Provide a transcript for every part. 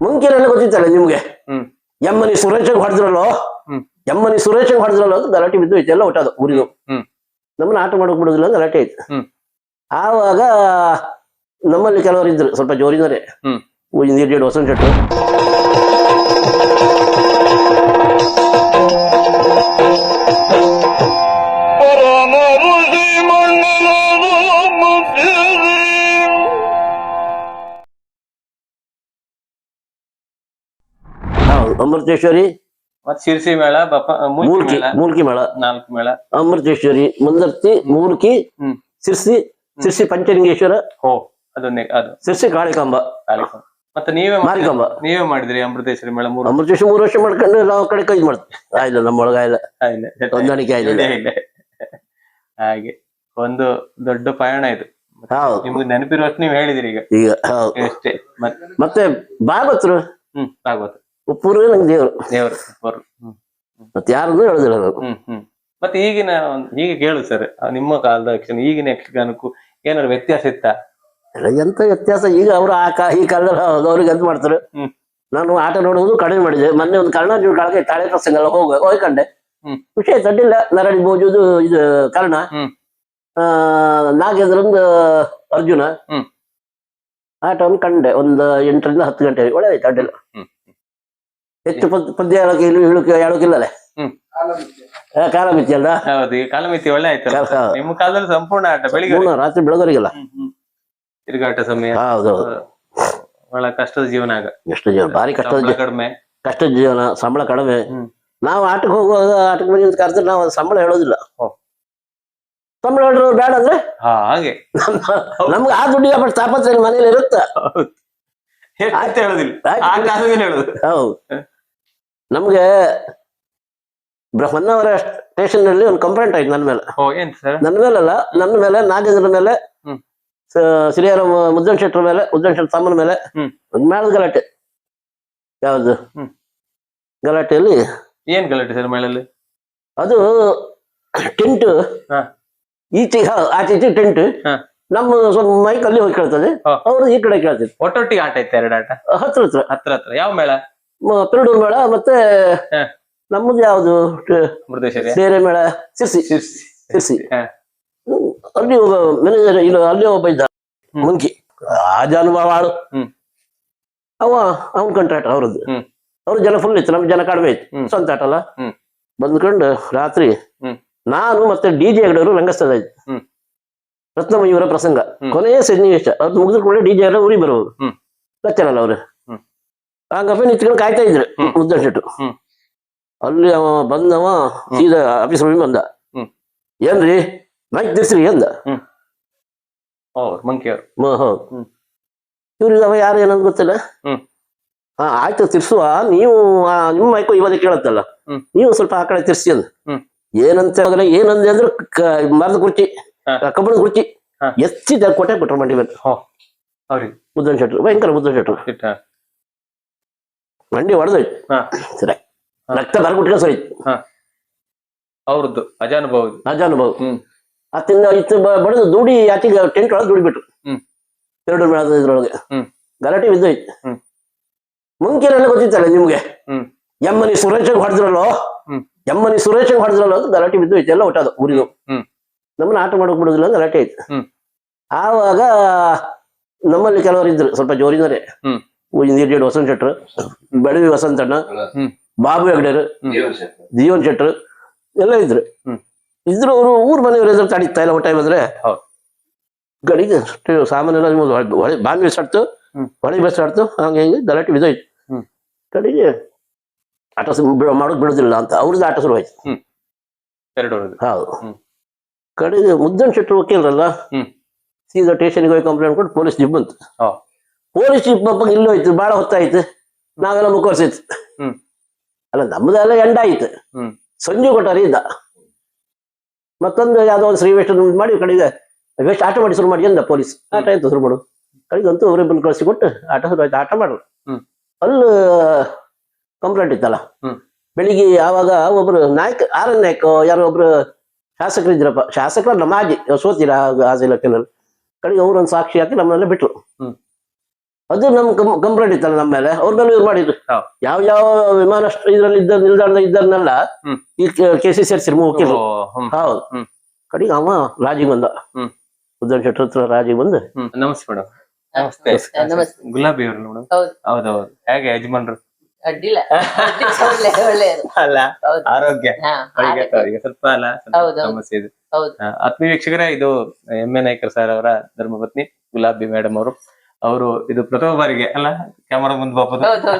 ಮುಂಕಿನೆಲ್ಲ ಗೊತ್ತಿತ್ತಲ್ಲ ನಿಮ್ಗೆ. ಎಮ್ಮನಿ ಸುರೇಶ್ ಹೊಡೆದ್ರಲ್ಲೋ ಎಮ್ಮನಿ ಸುರೇಶ್ ಹೊಡೆದ್ರಲ್ಲೋ ಅಂತ ಗಲಾಟೆ ಬಿದ್ದು ಐತೆ ಎಲ್ಲ ಒಟ್ಟದು ಊರಿಗೂ. ನಮ್ಮನ್ನ ಆಟ ಮಾಡೋಕ್ ಬಿಡುದಿಲ್ಲ ಅಂತ ಗಲಾಟೆ ಐತೆ. ಆವಾಗ ನಮ್ಮಲ್ಲಿ ಕೆಲವರು ಇದ್ರು ಸ್ವಲ್ಪ ಜೋರಿದ್ದಾರೆ. ಇಂಜಿನಿಯರ್ ವಸಂತ ಶೆಟ್ರು, ಅಮೃತೇಶ್ವರಿ ಮತ್ ಶಿರ್ಸಿ ಮೇಳ, ಮೂಲ್ಕಿ ಮೇಳ, 4 ಮೇಳ, ಅಮೃತೇಶ್ವರಿ, ಮುಂದರ್ತಿ, ಮೂಲ್ಕಿ, ಸಿರ್ಸಿ, ಸಿರ್ಸಿ ಪಂಚಲಿಂಗೇಶ್ವರ, ಅದು ಸಿರ್ಸಿ ಕಾಳಿಕಾಂಬ. ಮತ್ತೆ ಮಾರಿಕಾಂಬ ನೀವೇ ಮಾಡಿದ್ರಿ ಅಮೃತೇಶ್ವರಿ ಮೇಳ? ಅಮೃತೇಶ್ವರಿ 3 ವರ್ಷ ಮಾಡ್ಕೊಂಡು ನಾವು ಕಡೆ ಕೈ ಮಾಡ್ತೀವಿ. ಆಯ್ಲ ನಮ್ಮೊಳಗ ಆಯ್ಲ ಹೊಂದಾಣಿಕೆ ಆಯ್ಲಿಲ್ಲ. ಹಾಗೆ ಒಂದು ದೊಡ್ಡ ಪಯಣ ಇದು. ಹೌದು, ನಿಮ್ಗೆ ನೆನಪಿರುವಷ್ಟು ನೀವ್ ಹೇಳಿದಿರಿ ಈಗ. ಅಷ್ಟೇ. ಮತ್ತೆ ಭಾಗವತರು, ಭಾಗವತ ಉಪ್ಪೂರು ನಂಗೆ ದೇವರು ಮತ್ತೆ ಯಾರನ್ನು ಹೇಳುದಿಲ್ಲ ನಾವು. ಮತ್ತೆ ಹೀಗೆ ಕೇಳು ಸರ್, ನಿಮ್ಮ ಕಾಲದ ಯಕ್ಷಗಾನ ಈಗಿನ ಯಕ್ಷಗಾನಕ್ಕೂ ಏನಾದ್ರು ವ್ಯತ್ಯಾಸ ಇತ್ತ? ಎಂತ ವ್ಯತ್ಯಾಸ, ಈಗ ಅವರು ಈ ಕಾಲದಲ್ಲಿ ಅವ್ರಿಗೆ ಎಂತ ಮಾಡ್ತಾರೆ. ನಾನು ಆಟ ನೋಡುವುದು ಕಡಿಮೆ ಮಾಡಿದೆ. ಮೊನ್ನೆ ಒಂದು ಕರ್ಣ ಕಾಲಕ್ಕೆ ತಾಳೆ ಪ್ರಸಂಗ ಎಲ್ಲ ಹೋಗ್ಕಂಡೆ. ವಿಷಯ ತಡ್ಡಿಲ್ಲ. ನರಳಿ ಬೋಜುದು ಇದು ಕರ್ಣ, ನಾಗೇಂದ್ರಂದು ಅರ್ಜುನ ಆಟವನ್ನು ಕಂಡೆ. ಒಂದು 8 ರಿಂದ 10 ಗಂಟೆ ಒಳ್ಳೆ ಆಯ್ತು, ಅಡ್ಡಿಲ್ಲ. ಹೆಚ್ಚು ಪದ್ಯ ಹೇಳೋಕಿಲ್ಲದೆ ಕಾಲಮಿತಿ ಅಲ್ಲ. ಹೌದು, ಕಾಲಮಿತಿ ಒಳ್ಳೆ ಆಯ್ತು. ನಿಮ್ಮ ಕಾಲದಲ್ಲಿ ಸಂಪೂರ್ಣ ಆಟ ಬೆಳಿಗ್ಗೆ ರಾತ್ರಿ ಬೆಳಗರಿಗೆಲ್ಲ ತಿರುಗಾಟ ಸಮಯ. ಹೌದೌದು, ಬಹಳ ಕಷ್ಟದ ಜೀವನ. ಎಷ್ಟು ಜೀವನ, ಭಾರಿ ಕಷ್ಟದ ಕಡಿಮೆ, ಕಷ್ಟದ ಜೀವನ, ಸಂಬಳ ಕಡಿಮೆ. ನಾವು ಆಟಕ್ಕೆ ಹೋಗುವಾಗ ಆಟಕ್ಕೆ ಬಂದ ಕರೆದ್ರೆ ನಾವು ಸಂಬಳ ಹೇಳೋದಿಲ್ಲ. ಸಂಬಳ ಹೇಳಿದ್ರು ಬೇಡ ಅಂದ್ರೆ ಹಾಗೆ ನಮ್ಗೆ ಆ ದುಡ್ಡಿಗೆ ಬಟ್ ತಾಪತ್ರ ಮನೇಲಿ ಇರುತ್ತ. ಹೌದು, ನಮ್ಗೆ ಹೊನ್ನಾವರ ಸ್ಟೇಷನ್ ನಲ್ಲಿ ಒಂದು ಕಂಪ್ಲೇಂಟ್ ಆಯ್ತು ನನ್ನ ಮೇಲೆ. ನನ್ನ ಮೇಲಲ್ಲ, ನನ್ನ ಮೇಲೆ, ನಾಗೇಂದ್ರ ಮೇಲೆ, ಶ್ರೀಹರ ಮುದ್ದನ್ ಶೆಟ್ರ ಮೇಲೆ, ಮುದ್ದನ್ ಶೆಟ್ರ ತಮ್ಮನ ಮೇಲೆ ಒಂದು ಮೇಳದ ಗಲಾಟೆ. ಯಾವ್ದು ಗಲಾಟೆಯಲ್ಲಿ? ಏನ್ ಗಲಾಟೆ ಸರ್ ಮೇಳಲ್ಲಿ? ಅದು ಟೆಂಟ್ ಈಚೆಗೆ, ಆಚೆ ಟೆಂಟ್, ನಮ್ಮ ಸ್ವಲ್ಪ ಮೈಕ್ ಅಲ್ಲಿ ಹೋಗಿ ಕೇಳ್ತದೆ, ಅವರು ಈ ಕಡೆ ಕೇಳ್ತಿದ್ರು. ಒಟ್ಟೊಟ್ಟಿಗೆ ಆಟ ಇತ್ತು, 2 ಆಟ ಹತ್ರ. ಯಾವ ಮೇಳ? ಪೆರಡೂರು ಮೇಳ, ಮತ್ತೆ ನಮ್ಮದು ಯಾವ್ದು ಸೇರೆ ಮೇಳ, ಸಿರ್ಸಿ. ಅಲ್ಲಿ ಒಬ್ಬ ಮ್ಯಾನೇಜರ್, ಇಲ್ಲ ಅಲ್ಲಿ ಒಬ್ಬ ಇದ್ದ ಮುಂಕಿ, ಅನುಭವ ಆಳು. ಅವನ್ ಕಾಂಟ್ರಾಕ್ಟರ್ ಅವ್ರದ್ದು. ಅವ್ರ ಜನ ಫುಲ್ ಇತ್ತು, ನಮ್ಗೆ ಜನ ಕಡಿಮೆ ಇತ್ತು. ಸ್ವಂತ ಆಟ ಅಲ್ಲ. ಬಂದ್ಕೊಂಡು ರಾತ್ರಿ ನಾನು ಮತ್ತೆ DJ ಹೆಗಡೆಯವರು ರಂಗಸ್ಥಳ ಇತ್ತು. ರತ್ನಮಯೂರ ಪ್ರಸಂಗ ಕೊನೆಯ ಸನ್ನಿವೇಶ. ಅದು ಮುಗಿದ ಕೂಡ DJ ಎಲ್ಲ ಊರಿಗೆ ಬರುವುದು, ಲಚ್ಚನಲ್ಲ ಅವ್ರು. ಹಂಗಪ್ಪ ನಿಂತ್ಕೊಂಡು ಕಾಯ್ತಾ ಇದ್ರು ಮುದ್ದನ್ ಶೆಟ್ರು. ಅಲ್ಲಿ ಅವ ಬಂದವ ಸೀದಾ ಆಫೀಸ್ ರೂಮಿಗೆ ಬಂದ. ಏನ್ರಿ ಮೈಕ್ ತಿರ್ಸ್ರಿ ಅಂದ. ಹೌದು, ಇವ್ರಿಗೆ ಅವ ಯಾರು ಏನಂತ ಗೊತ್ತಿಲ್ಲ. ಆಯ್ತು ತಿರ್ಸುವ, ನೀವು ನಿಮ್ಮ ಮೈಕು ಇವಾಗ ಕೇಳತ್ತಲ್ಲ, ನೀವು ಸ್ವಲ್ಪ ಆ ಕಡೆ ತಿರ್ಸಿ ಅಂದ. ಏನಂತ ಏನಂದೆ ಅಂದ್ರೆ ಮರದ ಕುರ್ಚಿ, ಕಬ್ಬಣದ ಕುರ್ಚಿ ಎಚ್ಚಿದ ಕೊಟ್ಟೆ ಕೊಟ್ರು ಮಂಡಿ ಮೇಲೆ. ಮುದ್ದನ್ ಶೆಟ್ರು ಭಯಂಕರ, ಮುದ್ದನ್ ಶೆಟ್ರು ಮಂಡಿ ಹೊಡೆದೋಯ್ತು. ಸರಿ, ರಕ್ತ ಬರ್ಬಿಟ್ಕೊಂಡು ಸರಿ. ಅವ್ರದ್ದು ಅಜಾನುಭವ. ಅತ್ತಿಂದ ಇತ್ತು ಬಡದು ದುಡಿ ಆಚೆಗೆ ಟೆಂಟ್ ಒಳಗೆ ದುಡಿಬಿಟ್ರು. 2 ಮೇಳದ ಇದ್ರೊಳಗೆ ಗಲಾಟೆ ಬಿದ್ದೋಯ್ತು. ಮುಂಕಿನೆಲ್ಲ ಗೊತ್ತಿತ್ತಲ್ಲ ನಿಮ್ಗೆ. ಎಮ್ಮನಿ ಸುರೇಶ್ ಹೊಡೆದ್ರಲ್ಲೋ ಅಂತ ಗಲಾಟೆ ಬಿದ್ದೋಯ್ತು ಎಲ್ಲ ಒಟ್ಟದು ಊರಿಗೂ. ನಮ್ಮನ್ನ ಆಟ ಮಾಡೋಕ್ ಬಿಡುದಿಲ್ಲ ಅಂತ ಗಲಾಟೆ ಆಯ್ತು. ಆವಾಗ ನಮ್ಮಲ್ಲಿ ಕೆಲವರು ಇದ್ರು ಸ್ವಲ್ಪ ಜೋರಿದ್ದಾರೆ. ಇಂಜಿನಿಯರ್ ವಸಂತ ಶೆಟ್ರು, ಬೆಳವಿ ವಸಂತಣ್ಣ, ಬಾಬು ಹೆಗ್ಡೆರು, ಜೀವನ್ ಶೆಟ್ರು ಎಲ್ಲ ಇದ್ರು. ಅವರು ಊರ್ ಮನೆಯವರು ಎದುರು ತಡೀತಾ ಇಲ್ಲ ಟೈಮ್ ಅಂದ್ರೆ ಗಡಿಗೆ ಸಾಮಾನ್ಯ ಬಾಂಬೆ ಬಿಸಾಡ್ತು, ಹೊಳೆ ಬಿಸಾಡ್ತು, ಹಂಗೆ ಹಿಂಗೆ ಗಲಾಟೆ ಬಿದ್ದೋಯ್ತು. ಕಡೆಗೆ ಆಟ ಮಾಡೋಕ್ ಬಿಡುದಿಲ್ಲ ಅಂತ ಅವ್ರದ್ದು ಆಟ ಶುರುವಾಯ್ತು. ಹೌದು, ಕಡೆಗೆ ಮುದ್ದನ್ ಶೆಟ್ರು ವಕೀಲರಲ್ಲ, ಸೀದಾ ಸ್ಟೇಷನ್ಗೆ ಹೋಗಿ ಕಂಪ್ಲೇಂಟ್ ಕೊಟ್ಟು ಪೊಲೀಸ್ ಜಿಪ್ ಬಂತು. ಪೊಲೀಸ್ ಜಿಪ್ ಬಗ್ಗೆ ಇಲ್ಲೋಯ್ತು, ಬಹಳ ಹೊತ್ತಾಯ್ತು. ನಾವೆಲ್ಲ ಮುಖವರ್ಸಿತ್ತು. ಅಲ್ಲ ನಮ್ಮದೆಲ್ಲ ಎಂಡ ಆಯ್ತು. ಸಂಜೆ ಕೊಟ್ಟಾರಿ ಇದ್ದ. ಮತ್ತೊಂದು ಯಾವ್ದೋ ಒಂದು ಶ್ರೀ ವೇಸ್ಟ್ ಮಾಡಿ ಕಡೆಗೆ ವೇಸ್ಟ್ ಆಟ ಮಾಡಿ ಶುರು ಮಾಡಿ ಅಂದ ಪೊಲೀಸ್. ಆಟ ಆಯ್ತು ಶುರು ಮಾಡು. ಕಡೆಗಂತೂ ಅವರಿಬ್ಬರು ಕಳಿಸಿ ಕೊಟ್ಟು ಆಟ ಶುರು ಆಯ್ತು. ಆಟ ಮಾಡು ಅಲ್ಲಿ ಕಂಪ್ಲೇಂಟ್ ಇತ್ತಲ್ಲ. ಬೆಳಿಗ್ಗೆ ಆವಾಗ ಒಬ್ರು ನಾಯಕ್ ಆರ್.ಎನ್. ನಾಯಕ್ ಯಾರೋ ಒಬ್ರು ಶಾಸಕರು ಇದ್ರಪ್ಪ, ಶಾಸಕರಲ್ಲ ಮಾಜಿ ಸೋತಿರ ಆಜ್ ಇಲಾಖೆನಲ್ಲಿ. ಕಡೆಗೆ ಅವ್ರೊಂದು ಸಾಕ್ಷಿ ಹಾಕಿ ನಮ್ಮನ್ನೆಲ್ಲ ಬಿಟ್ರು. ಅದು ನಮ್ ಕಂಪ್ಲೇಂಟ್ ಇತ್ತಲ್ಲ ನಮ್ಮ ಮೇಲೆ, ಅವ್ರ ಮೇಲೆ ಇವ್ರು ಮಾಡಿದ್ರು. ಹೌದು. ಯಾವ ಯಾವ ವಿಮಾನ ಇದ್ರಲ್ಲಿ ಇದ್ದ ನಿಲ್ದಾಣದ ಇದ್ದನ್ನೆಲ್ಲ ಹ್ಮ್. ಈ ಕೇಸಿ ಸೇರಿಸಿರ್ ವಕೀಲರು. ಹೌದು. ಹ್ಮ್. ಕಡೆಗೆ ಅವ ರಾಜಿಗೆ ಬಂದ. ಹ್ಮ್. ಉದ್ದನ್ ಶೆಟ್ರ್ ಹತ್ರ ರಾಜಿಗೆ ಬಂದು, ನಮಸ್ತೆ ಮೇಡಮ್. ನಮಸ್ತೆ. ನಮಸ್ತೆ. ಗುಲಾಬಿ ಅವರು ಮೇಡಮ್. ಹೌದು. ಹೌದೌದು. ಹೇಗೆ ಯಜಮಾನ್ರು? ಅಡ್ಡಿಲ್ಲ. ಒಳ್ಳೆಯದು. ಅಲ್ಲ, ಹೌದು. ಆರೋಗ್ಯ ಹಾ, ಅವರಿಗೆ ಸ್ವಲ್ಪ ಅಲ್ಲ ಸ್ವಲ್ಪ ಹೌದು. ಸಮಸ್ಯೆ ಇದೆ. ಹೌದು. ಆತ್ಮೀಯ ವೀಕ್ಷಕರೇ, ಇದು ಎಂ.ಎ. ನಾಯ್ಕರ್ ಸರ್ ಅವರ ಧರ್ಮಪತ್ನಿ ಗುಲಾಬಿ ಮೇಡಮ್ ಅವರು ಇದು ಪ್ರಥಮ ಬಾರಿಗೆ ಅಲ್ಲ ಕ್ಯಾಮರಾ ಮುಂದೆ ಬಾಪದು ಹೌದು,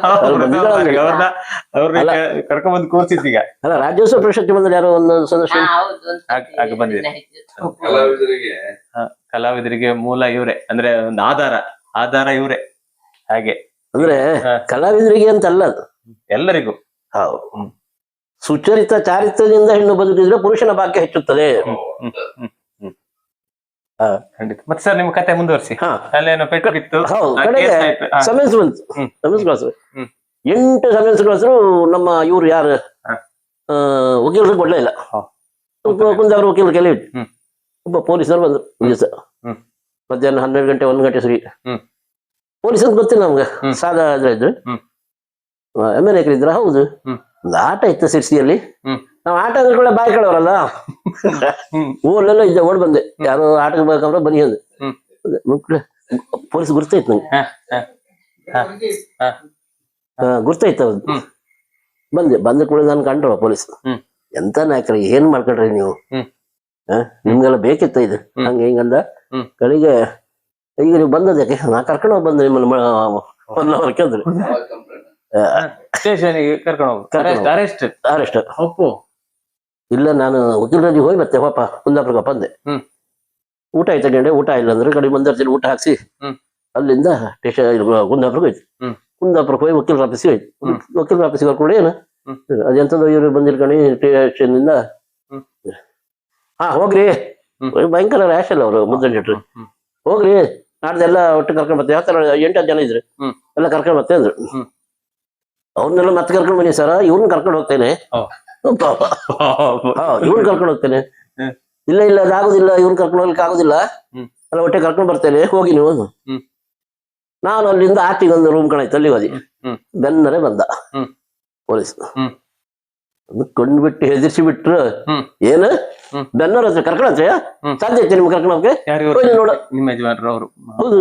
ಅವ್ರನ್ನ ಕರ್ಕೊಂಡ್ ಬಂದು ಕೂರ್ಸಿದ್ದೀಗ. ಅಲ್ಲ ರಾಜ್ಯೋತ್ಸವ ಪ್ರಶಸ್ತಿ ಬಂದ್ರೆ ಯಾರೋ ಒಂದು ಸದಸ್ಯ ಹಾ, ಹೌದು. ಒಂದು ಆಗ ಬಂದಿದೆ. ಹೌದು. ಕಲಾವಿದರಿಗೆ ಮೂಲ ಇವ್ರೆ, ಅಂದ್ರೆ ಒಂದು ಆಧಾರ ಇವ್ರೆ. ಹಾಗೆ ಅಂದ್ರೆ ಕಲಾವಿದರಿಗೆ ಅಂತ ಅಲ್ಲ ಅದು, ಎಲ್ಲರಿಗೂ. ಹೌದು. ಸುಚರಿತ ಚಾರಿತ್ರದಿಂದ ಹೆಣ್ಣು ಬದುಕಿದ್ರೆ ಪುರುಷನ ಭಾಗ್ಯ ಹೆಚ್ಚುತ್ತದೆ. ಖಂಡಿತ. ಮತ್ತೆ ಸರ್ ನಿಮ್ಮ ಕತೆ ಮುಂದುವರಿಸಿ. ಹಾ. ಅಲ್ಲೇನೋ ಪೆಟ್ಟು ಬಿತ್ತು. ಹೌದು. ಆ ಕಡೆಗೆ case ಆಯ್ತು. ಹಾ. ಸಮನ್ಸ್ ಬಂತು. ಸಮನ್ಸ್ ಕಳಿಸ್ರು. ಹ್ಮ್. 8 ಸಮನ್ಸ್ ಕಳಿಸ್ರು. ನಮ್ಮ ಇವ್ರು ಯಾರು ಹಾ. ವಕೀಲರು ಕೊಡ್ಲೇ ಇಲ್ಲ. ಹಾ. ಕುಂದಾಪುರ ವಕೀಲರು ಕೆಲವು ಹ್ಮ್. ಒಬ್ಬ ಪೊಲೀಸರು ಬಂದ್ರು ಒಂದು ದಿವಸ. ಹ್ಮ್. ಮಧ್ಯಾಹ್ನ 12 ಗಂಟೆ 1 ಗಂಟೆ ಸರಿ. ಹ್ಮ್. ಪೊಲೀಸ್ ಅಂತ ಗೊತ್ತಿಲ್ಲ ನಮ್ಗೆ. ಹ್ಮ್. ಸಾದಾ ಇದ್ರು. ಹ್ಮ್. ಎಮ್.ಎಲ್.ಎ. ಇದ್ರ. ಹೌದು. ಹ್ಮ್. ಒಂದು ಆಟ ಇತ್ತು ಸಿರ್ಸಿಯಲ್ಲಿ. ಹ್ಮ್. ನಾವು ಆಟ ಅಂದ್ರೆ ಕೂಡ ಬಾಯಿ ಕಳವರಲ್ಲ. ಹ್ಮ್. ಊರಲ್ಲೆಲ್ಲ ಇದ್ದೆ, ಓಡ್ ಬಂದೆ. ಯಾರೋ ಆಟಕ್ಕೆ ಬೇಕಂದ್ರೆ ಬನ್ನಿ ಅಂದೆ. ಹ್ಮ್. ಪೊಲೀಸ್ ಗುರ್ತಾಯ್ತು ನಂಗೆ. ಹಾ, ಹಾ, ಹಾ, ಹಾ. ಗುರ್ತಾಯ್ತು ಅವ್ರು. ಹ್ಮ್. ಬಂದ ಕೂಡ ನಾನು ಕಂಡ್ರು ಪೊಲೀಸ್. ಹ್ಮ್. ಎಂತ ನಾಯಕರು ಏನ್ ಮಾಡ್ಕೊಂಡ್ರಿ ನೀವು? ಹ್ಮ್. ನಿಮ್ಗೆಲ್ಲ ಬೇಕಿತ್ತ ಇದು? ಹ್ಮ್. ಹಂಗೆ ಹಿಂಗಂದ. ಹ್ಮ್. ಕಡೆಗೆ ಈಗ ನೀವು ಬಂದದಕ್ಕೆ ನಾ ಕರ್ಕೊಂಡು ಹೋಗಿ ಬಂದೆ ನಿಮ್ಮನ್ನ ಕೇಳಿದ್ರು. ಸ್ಟೇಷನ್ಗೆ ಕರ್ಕೊಂಡು ಹೋಗು. ಅರೆಸ್ಟ್. ಅರೆಸ್ಟ್. ಒಪ್ಪು. ಇಲ್ಲ ನಾನು ವಕೀಲರಲ್ಲಿ ಹೋಗಿ ಮತ್ತೆ ಹೋಪ ಕುಂದಾಪುರಕ್ಕೆ ಬಂದೆ. ಹ್ಮ್. ಊಟ ಆಯ್ತಾ ಗಂಡೆ? ಊಟ ಇಲ್ಲ ಅಂದ್ರೆ ಕಡೆ ಬಂದರ್ಜಲ್ಲಿ ಊಟ ಹಾಕ್ಸಿ ಹ್ಮ್. ಅಲ್ಲಿಂದ ಸ್ಟೇಷನ್ ಕುಂದಾಪುರಕ್ಕೆ ಹೋಯ್ತು. ಹ್ಮ್. ಕುಂದಾಪುರಕ್ಕೆ ಹೋಗಿ ವಕೀಲರ ಆಫೀಸಿಗೆ ಹೋಯ್ತು. ಹ್ಮ್. ವಕೀಲರ ಆಫೀಸಿಗೆ ಕೂಡ ಏನು ಹ್ಮ್. ಅದೆಂತದ್ದು ಇವ್ರು ಬಂದಿರ್ಕಣಿ ಸ್ಟೇಷನ್ ಇಂದ. ಹ್ಮ್. ಹಾ ಹೋಗ್ರಿ. ಹ್ಮ್. ಭಯಂಕರ ರ್ಯಾಶ್ ಅಲ್ಲ ಅವರು ಮುದ್ದನ್ ಶೆಟ್ರು. ಹ್ಮ್. ಹೋಗ್ರಿ ನಾಡ್ದೆಲ್ಲ ಒಟ್ಟು ಕರ್ಕೊಂಡ್ ಬರ್ತೀವಿ. ಯಾವ ತರ 8 ಜನ ಇದ್ರು. ಹ್ಮ್. ಎಲ್ಲ ಕರ್ಕೊಂಡ್ ಬರ್ತೆ ಅಂದ್ರು. ಹ್ಮ್. ಅವ್ರನ್ನೆಲ್ಲ ಮತ್ತೆ ಕರ್ಕೊಂಡ್ ಬನ್ನಿ ಸರ್, ಇವ್ರನ್ನ ಕರ್ಕೊಂಡು ಹೋಗ್ತೇನೆ. ಇವ್ರನ್ನ ಕರ್ಕೊಂಡು ಹೋಗ್ತೇನೆ. ಹ್ಮ್. ಇಲ್ಲ ಇಲ್ಲ ಅದಾಗುದಿಲ್ಲ, ಇವ್ರನ್ನ ಕರ್ಕೊಂಡು ಹೋಗ್ಲಿಕ್ಕೆ ಆಗುದಿಲ್ಲ. ಹ್ಮ್. ಅಲ್ಲ ಒಟ್ಟೆ ಕರ್ಕೊಂಡು ಬರ್ತೇನೆ, ಹೋಗಿ ನೀವು. ಹ್ಮ್. ನಾನು ಅಲ್ಲಿಂದ ಆಚೆಗೆ ಒಂದು ರೂಮ್ ಕಾಣಾಯ್ತು, ಅಲ್ಲಿ ಹೋದಿ. ಹ್ಮ್. ಬೆನ್ನರೆ ಬಂದ ಹ್ಮ್. ಪೊಲೀಸ್. ಹ್ಮ್. ಕೊಂಡ್ಬಿಟ್ಟು ಹೆದರ್ಸಿ ಬಿಟ್ರು. ಹ್ಮ್. ಏನು ಹ್ಮ್. ಬೆನ್ನರ ಹತ್ರ ಕರ್ಕೊಂಡ್ರೆ ಹ್ಮ್. ಸಾಧ್ಯ ಐತೆ ನಿಮ್ಗೆ ಕರ್ಕೊಂಡು ಹೋಗಕ್ಕೆ? ಯಾರು ಹೋಗಿ ನೋಡ. ನಿಮ್ಮ ಯಜಮಾನ್ರು ಅವರು? ಹೌದು.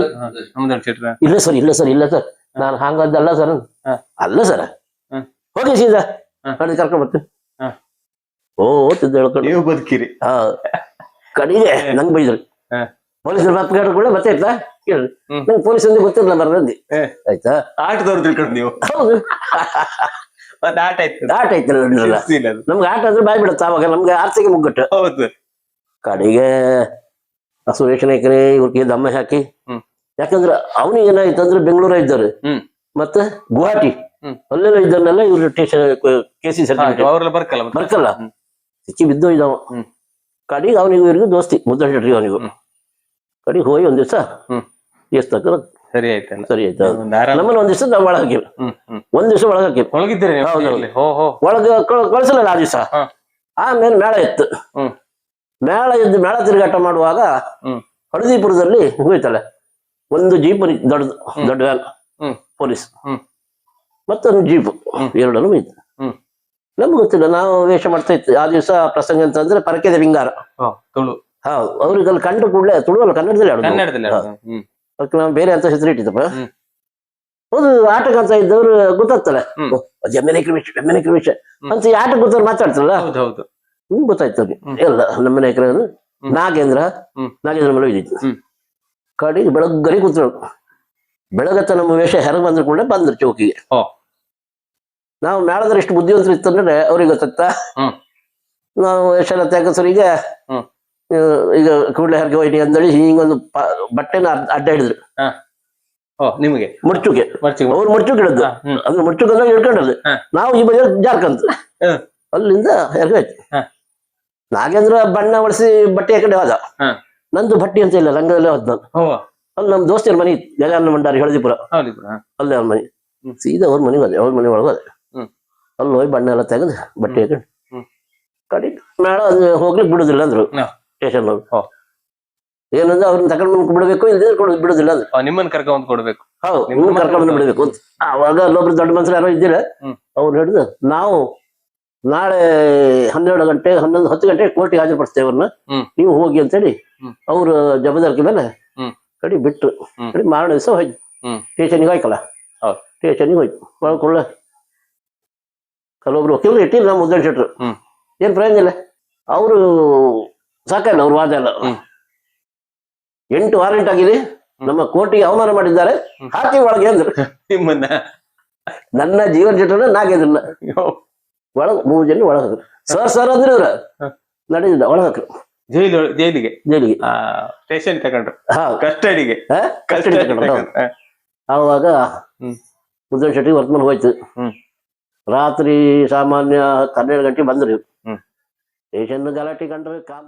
ನಮ್ದು ಶೆಟ್ರ? ಇಲ್ಲ ಸರ್, ಇಲ್ಲ ಸರ್, ಇಲ್ಲ ಸರ್, ನಾನು ಹಾಗದ್ದಲ್ಲ ಸರ್. ಹಾ. ಅಲ್ಲ ಸರ್, ಹ್ಮ್. ಹೋಗಿ ಸೀದಾ ಹಾ. ಕಡೆ ಕರ್ಕೊಂಡ್ ಬರ್ತೀನಿ. ಹಾ. ತಿದ್ದ ಹೇಳ್ಕೊಂಡು ನೀವು ಬದುಕಿರಿ. ಹಾ ಕಡೆಗೆ ನಂಗೆ ಬೈದ್ರು. ಹಾ. ಪೊಲೀಸರು ಮಾತುಗಾರ ಕೂಡ ಮತ್ತೆ ಆಯ್ತಾ ಕೇಳಿ. ಹ್ಮ್. ನಂಗೆ ಪೊಲೀಸ್ ಅಂದ್ರೆ ಗೊತ್ತಿರಲ್ಲ ಬರಂದಿ. ಏ. ಆಯ್ತಾ? ಆಟದವ್ರು ತಿಳ್ಕೊಂಡು ನೀವು. ಹೌದು. ಮತ್ತೆ ಆಟ ಆಯ್ತು. ಆಟ ಐತಲ್ಲ ಶಿಸ್ತಿಲ್ಲ ಅದು. ನಮ್ಗೆ ಆಟ ಅಂದ್ರೆ ಬಾಯ್ ಬಿಡುತ್ತೆ ಅವಾಗ, ನಮ್ಗೆ ಆರ್ತಿಗೆ ಮುಗ್ಗಟ್ಟು. ಹೌದು. ಕಡೆಗೆ ಸುರೇಶ್ ನಾಯ್ಕರೇ ಇವ್ರಿಗೆ ದಮ್ಮ ಹಾಕಿ. ಹ್ಮ್. ಯಾಕಂದ್ರೆ ಅವನಿಗೆ ಏನಾಯ್ತು ಅಂದ್ರೆ ಬೆಂಗಳೂರ ಇದ್ದಾರೆ ಹ್ಮ್. ಮತ್ತೆ ಗುವಾಹಟಿ ಹ್ಮ್. ಅಲ್ಲೆಲ್ಲ ಇದ್ದನ್ನೆಲ್ಲ ಇವ್ರು ಕೇಸಿ ಸರ್ಟಿಫಿಕೇಟ್ ಅವ್ರೆಲ್ಲ ಬರ್ಕಲ್ಲ ಮತ್ತೆ. ಬರ್ಕಲ್ಲ. ಹ್ಮ್. ಸಿಕ್ಕಿ ಬಿದ್ದು ಇದ್ದಾವ. ಹ್ಮ್. ಕಡೆಗೆ ಅವನಿಗೂ ಇವ್ರಿಗೂ ದೋಸ್ತಿ, ಮುದ್ದನ್ ಶೆಟ್ರಿಗೆ ಅವನಿಗೂ. ಹ್ಮ್. ಕಡೆಗೆ ಹೋಗಿ ಒಂದ್ ದಿವಸ ಹ್ಮ್. ಎಷ್ಟು ತಕ್ಕ ಸರಿ ಆಯ್ತಲ್ಲ. ಸರಿ ಆಯ್ತಾ? ಒಂದು ಆರಾಮ. ನಮ್ಮನ್ನ ಒಂದ್ ದಿವಸ ನಾವು ಒಳಗೆ ಹಾಕಿವಿ. ಹ್ಮ್. ಹ್ಮ್. ಒಂದ್ ದಿವಸ ಒಳಗೆ ಹಾಕಿವಿ. ಒಳಗಿದ್ದೀರಿ ನೀವು? ಹೌದು. ಇಲ್ಲಿ. ಹೋ ಹೋ. ಒಳಗೆ ಕಳಿಸಲ್ಲ ಆ ದಿವಸ. ಹಾ. ಆಮೇಲೆ ಮೇಳ ಇತ್ತು. ಹ್ಮ್. ಮೇಳ ಇದ್ದು ಮೇಳ ತಿರುಗಾಟ ಮಾಡುವಾಗ ಹ್ಮ್. ಹಳದಿಪುರದಲ್ಲಿ ಹೋಯ್ತಲ್ಲ ಒಂದು ಜೀಪ್ ದೊಡ್ಡದು, ಹ್ಮ್. ದೊಡ್ಡ ವ್ಯಾನ್ ಹ್ಮ್. ಪೊಲೀಸ್, ಹ್ಮ್. ಮತ್ತೊಂದು ಜೀಪ್, ಹ್ಮ್. ಎರಡನ್ನು ಹೋಯ್ತು. ಹ್ಮ್. ನಮ್ಗೆ ಗೊತ್ತಿಲ್ಲ, ನಾವು ವೇಷ ಮಾಡ್ತಾ ಇತ್ತು ಆ ದಿವಸ. ಪ್ರಸಂಗ ಅಂತಂದ್ರೆ ಪರಕೆದ ವಿಂಗಾರ. ಹೋ, ತುಳು. ಹೌದು. ಅವ್ರಿಗೆ ಅಲ್ಲಿ ಕಂಡು ಕೂಡಲೇ ತುಳುವಲ್ಲ, ಕನ್ನಡದಲ್ಲಿ ಆಡೋದು. ಕನ್ನಡದಲ್ಲಿ ಹಾ. ಆಡೋದು. ಹ್ಮ್. ಅದಕ್ಕೆ ನಾವು ಬೇರೆ ಅಂತ ಹೆಸರು ಇಟ್ಟಿದ್ದಪ್ಪ. ಹ್ಮ್. ಹೌದು. ಆಟಕ್ಕಂತ ಇದ್ದವ್ರು ಗೊತ್ತಾಗ್ತಲ್ಲ, ಹ್ಮ್. ಎಮ್ಮೆನಕರ ವಿಷಯ ಹ್ಮ್. ಅಂತ ಈ ಆಟ ಗೊತ್ತವ್ರು ಮಾತಾಡ್ತಾರಲ್ಲ, ಹೌದು ಹೌದು. ಗೊತ್ತಾಯ್ತು ಅವ್ರಿಗೆ. ಹ್ಮ್. ಎಲ್ಲ ನಮ್ಮ ನಾಯಕರು ಹ್ಮ್. ನಾಗೇಂದ್ರ ಹ್ಮ್. ನಾಗೇಂದ್ರ ಮೇಲೆ ಇದ್ದಿತ್ತು. ಹ್ಮ್. ಕಡೆಗೆ ಬೆಳಗ್ಗರಿ ಕೂತ್ರು. ಬೆಳಗತ್ತ ನಮ್ಮ ವೇಷ ಹೆರಗ್ ಬಂದ್ರು ಕೂಡ ಬಂದ್ರು ಚೌಕಿಗೆ. ಹೋ. ನಾವು ಮೇಳದ್ರೆ ಎಷ್ಟು ಬುದ್ಧಿವಂತರು ಇತ್ತಂದ್ರೆ ಅವ್ರಿಗೆ ಗೊತ್ತಾಗ್ತ. ಹ್ಮ್. ನಾವು ವೇಷ ಎಲ್ಲ ತೆಗಸರಿಗೆ ಹ್ಮ್. ಈಗ ಕೂಡಲೇ ಹರಗೆ ಹೋಯ್ಟಿ ಅಂದೇಳಿ ಹಿಂಗೊಂದು ಬಟ್ಟೆನ ಅಡ್ಡ ಹಿಡಿದ್ರು. ಹಾ. ಓ, ನಿಮಗೆ ಮುಡ್ಚುಗೆ. ಮರ್ಚಿಗೆ. ಅವ್ರು ಮುಡ್ಚುಗೆ ಹಿಡಿದ್ರು. ಹಾ. ಹ್ಮ್. ಅದ್ರ ಮುಡ್ಚುಗಂದ್ರೆ ಹಿಡ್ಕೊಂಡದ್ದು. ಹಾ. ನಾವು ಈ ಬಗ್ಗೆ ಜಾರ್ಕಂತ ಹ್ಮ್. ಅಲ್ಲಿಂದ ಹೆರಗಾಯ್ತು. ಹಾ. ನಾಗೇಂದ್ರ ಬಣ್ಣ ಹೊಡಿಸಿ ಬಟ್ಟೆ ಹಾಕಡೆ ಹೋದ. ಹಾ. ನಂದು ಬಟ್ಟೆ ಅಂತ ಇಲ್ಲ, ರಂಗದಲ್ಲೇ ಹೋದ್ ನಾನು. ಓ. ಅಲ್ಲಿ ನಮ್ಮ ದೋಸ್ತಿಯರ ಮನೆ ಇತ್ತು, ಜಗನ್ನ ಮಂಡಾರಿ ಹಳದಿಪುರ. ಹೌದು. ಹಾ. ಅಲ್ಲೇ ಅವ್ರ ಮನೆ. ಹ್ಮ್. ಸೀದಾ ಅವ್ರ ಮನೆಗೆ ಹೋದೆ, ಅವ್ರ ಮನೆ ಒಳಗೆ ಹೋದೆ. ಹ್ಮ್. ಅಲ್ಲಿ ಹೋಗಿ ಬಣ್ಣ ಎಲ್ಲ ತೆಗೆದು ಬಟ್ಟೆ ಹಾಕೊಂಡು ಹ್ಮ್. ಕಡೆ ಮೇಳ ಹೋಗ್ಲಿಕ್ಕೆ ಬಿಡುದಿಲ್ಲ ಅಂದ್ರು ಹಾ. ಸ್ಟೇಷನ್. ಹೋ. ಏನಂದ್ರೆ ಅವ್ರನ್ನ ತಗೊಂಡು ಬಿಡ್ಬೇಕು ಇಲ್ಲದೆ ಬಿಡುದಿಲ್ಲ ಅದು. ನಿಮ್ಮನ್ನ ಕರ್ಕೊಂಡ್ ಕೊಡ್ಬೇಕು. ಹೌದು, ನಿಮ್ಗೆ ಕರ್ಕೊಂಡು ಬಿಡ್ಬೇಕು ಅಂತ. ಅವಾಗ ಅಲ್ಲೊಬ್ರು ದೊಡ್ಡ ಮನುಷ್ಯರು ಯಾರೋ ಇದ್ದೀರ, ಅವ್ರು ಹಿಡಿದು ನಾವು ನಾಳೆ 12 ಗಂಟೆ 10 ಗಂಟೆ ಕೋರ್ಟಿಗೆ ಹಾಜರುಪಡಿಸ್ತೇವೆ ಅವ್ರನ್ನ, ನೀವು ಹೋಗಿ ಅಂತೇಳಿ ಅವ್ರ ಜವಾಬ್ದಾರಿ ಮೇಲೆ ಕಡಿ ಬಿಟ್ಟು ಕಡಿ ಮಾರನೇ ದಿವಸ ಹೋಯ್ತು ಸ್ಟೇಷನ್ಗೆ ಹೋಯ್ಕಲ್ಲ. ಸ್ಟೇಷನ್ಗೆ ಹೋಯ್ತು ಒಳ್ಕೊಳ್ಳ ಕೆಲವೊಬ್ರು ವಕೀಲರು ಇಟ್ಟಿಲ್ಲ ನಮ್ಮ ಮುದ್ದನ್ ಶೆಟ್ರು. ಏನ್ ಪ್ರಯೋಜನ ಇಲ್ಲ, ಅವರು ಸಾಕಲ್ಲ ಅವ್ರ ವಾದ ಎಲ್ಲ. 8 ವಾರೆಂಟ್ ಆಗಿದೆ, ನಮ್ಮ ಕೋರ್ಟಿಗೆ ಅವಮಾನ ಮಾಡಿದ್ದಾರೆ, ಹಾಕಿ ಒಳಗೆ ಅಂದ್ರು. ನಿಮ್ಮನ್ನ ನನ್ನ ಜೀವನ ಶೆಟ್ರನ್ನ ನಾಗೆದ್ರಲ್ಲ ಒಳಗ 3 ಜನ ಒಳಗಾದ್ರು. ಸರ್ ಅಂದ್ರೆ ಇವ್ರ ನಡೆದಿಲ್ಲ, ಒಳಗಾಕ್ರು ಜೈಲಿಗೆ ಸ್ಟೇಷನ್ ತಗೊಂಡ್ರು, ಕಸ್ಟಡಿಗೆ ತಗೊಂಡ್ರು. ಆವಾಗ ಮುದ್ದನ್ ಶೆಟ್ಟಿ ವರ್ತಮಾನ ಹೋಯ್ತು. ರಾತ್ರಿ ಸಾಮಾನ್ಯ 12 ಗಂಟೆ ಬಂದ್ರು. ಸ್ಟೇಷನ್ ಗಲಾಟೆ ಕಂಡ್ರೆ ಕಾಮ್